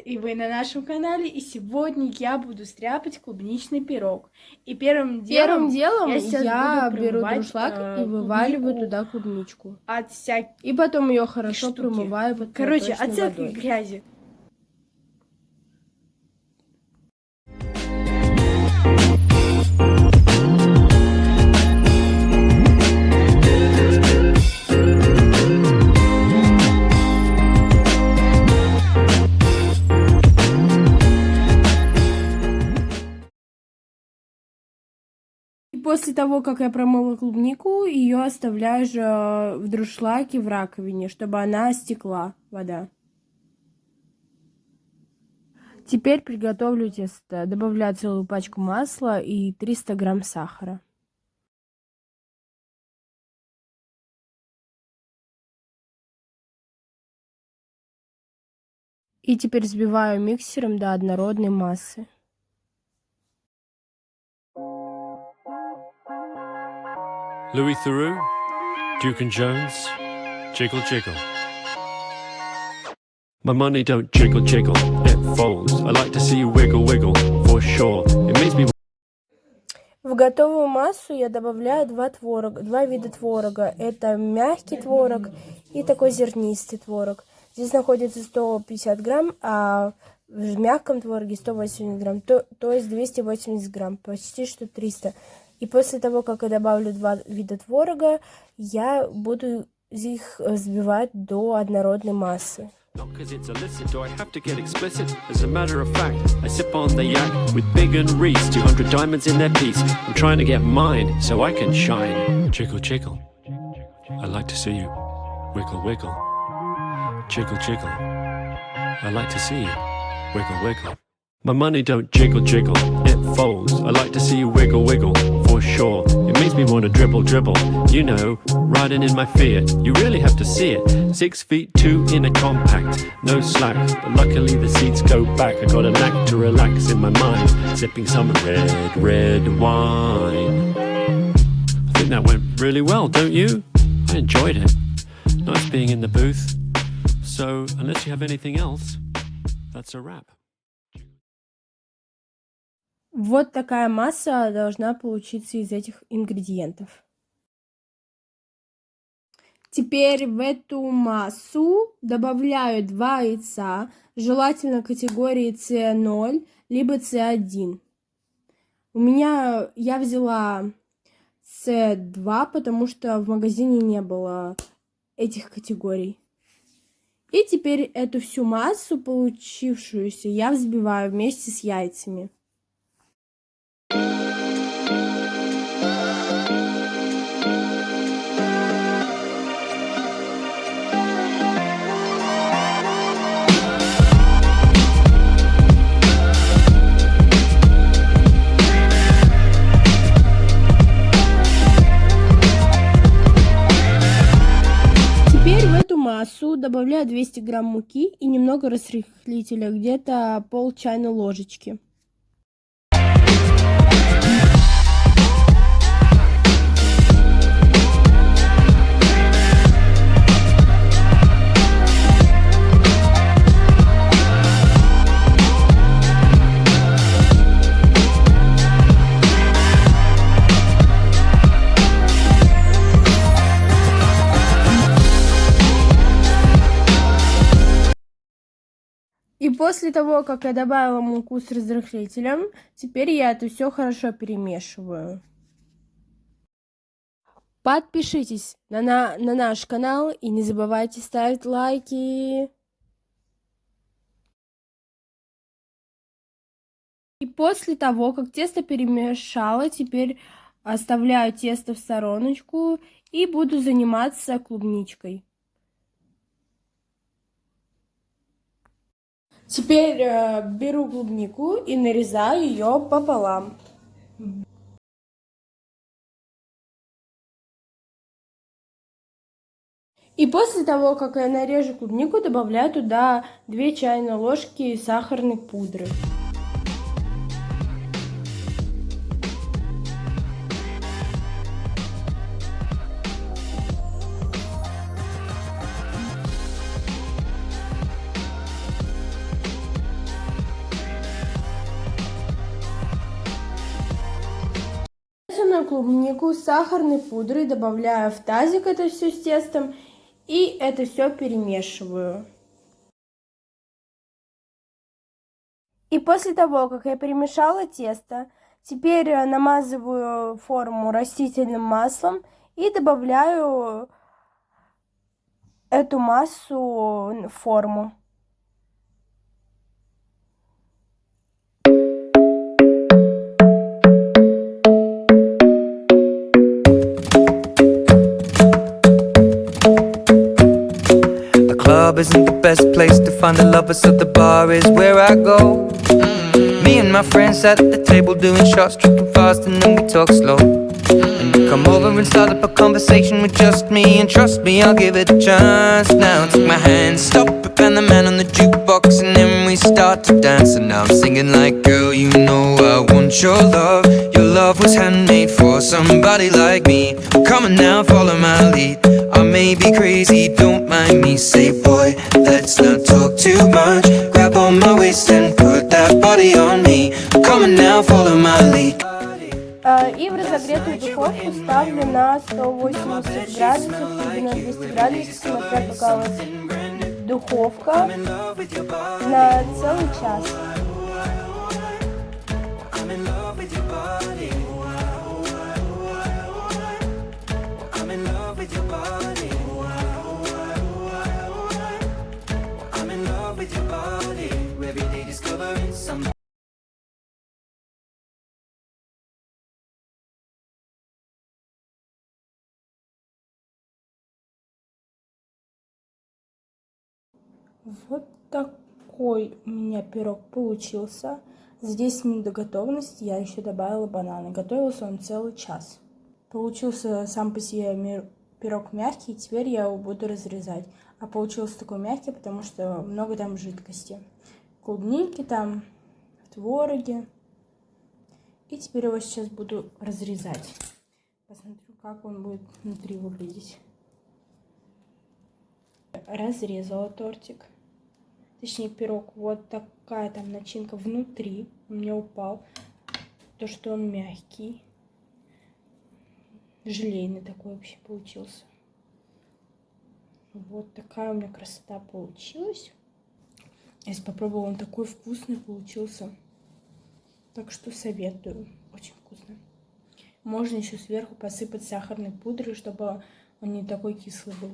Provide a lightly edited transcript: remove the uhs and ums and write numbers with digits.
и вы на нашем канале, и сегодня я буду стряпать клубничный пирог. И первым делом я сейчас буду беру промывать, дуршлаг и вываливаю клубнику туда клубничку. от всяких И потом ее хорошо штуки. промываю под Короче, от проточной всякой водой. грязи. И после того, как я промыла клубнику, ее оставляю же в дуршлаге в раковине, чтобы она стекла, вода. Теперь приготовлю тесто. Добавляю целую пачку масла и 300 грамм сахара. И теперь взбиваю миксером до однородной массы. Louis Theroux, Duke and Jones, jiggle jiggle. My money don't jiggle jiggle, it folds. I like to see you wiggle wiggle, for sure. It makes me... В готовую массу я добавляю два вида творога. Это мягкий творог и такой зернистый творог. Здесь находится 150 грамм, а в мягком твороге 180 грамм, то есть 280 грамм, почти что 300. И после того, как я добавлю два вида творога, я буду их взбивать до однородной массы. Not cause it's illicit, do I have to get explicit? As a matter of fact, I sip on the yak with Big and Reese, 200 diamonds in their piece. I'm trying to get mine so I can shine. Jiggle jiggle, I like to see you wiggle wiggle. Jiggle jiggle, I like to see you wiggle wiggle. My money don't jiggle jiggle, it folds. I like to see you wiggle wiggle, for sure. It makes me want to dribble dribble. You know, riding in my Fiat, you really have to see it. 6'2" in a compact, no slack. But luckily the seats go back. I got a knack to relax in my mind, sipping some red wine. I think that went really well, don't you? I enjoyed it. Nice being in the booth. So, unless you have anything else, that's a wrap. Вот такая масса должна получиться из этих ингредиентов. Теперь в эту массу добавляю 2 яйца, желательно категории С0, либо С1. Я взяла С2, потому что в магазине не было этих категорий. И теперь эту всю массу, получившуюся, я взбиваю вместе с яйцами. Массу добавляю 200 грамм муки и немного разрыхлителя, где-то пол чайной ложечки. И после того, как я добавила муку с разрыхлителем, теперь я это все хорошо перемешиваю. Подпишитесь на наш канал и не забывайте ставить лайки. И после того, как тесто перемешала, теперь оставляю тесто в стороночку и буду заниматься клубничкой. Теперь беру клубнику и нарезаю ее пополам. И после того, как я нарежу клубнику, добавляю туда 2 чайные ложки сахарной пудры. клубнику с сахарной пудрой, добавляю в тазик это все с тестом и это все перемешиваю. И после того, как я перемешала тесто, теперь намазываю форму растительным маслом и добавляю эту массу в форму. Club isn't the best place to find the lovers, so the bar is where I go. Me and my friends sat at the table doing shots, tripping fast, and then we talk slow. And you come over and start up a conversation with just me, and trust me, I'll give it a chance. Now take my hand, stop it, and the man on the jukebox, and then we start to dance. And now I'm singing like, girl, you know I want your love. Your love was handmade for somebody like me. Come on now, follow my lead. I may be crazy, don't mind me. Say, boy, let's not talk too much. Grab on my waist and put that body on me. Come on now, follow my lead. И в разогретую духовку ставлю на 180 градусов или на 200 градусов, смотря какая у вас духовка, на целый час. Вот такой у меня пирог получился. За 10 минут до готовности я еще добавила бананы. Готовился он целый час. Получился сам по себе пирог мягкий, теперь я его буду разрезать. А получился такой мягкий, потому что много там жидкости. Клубники там, в твороге. И теперь его сейчас буду разрезать. Посмотрю, как он будет внутри выглядеть. Разрезала тортик. Точнее, пирог. Вот такая там начинка внутри. У меня упал. То, что он мягкий. Желейный такой вообще получился. Вот такая у меня красота получилась. Если попробовала, он такой вкусный получился. Так что советую. Очень вкусно. Можно еще сверху посыпать сахарной пудрой, чтобы он не такой кислый был.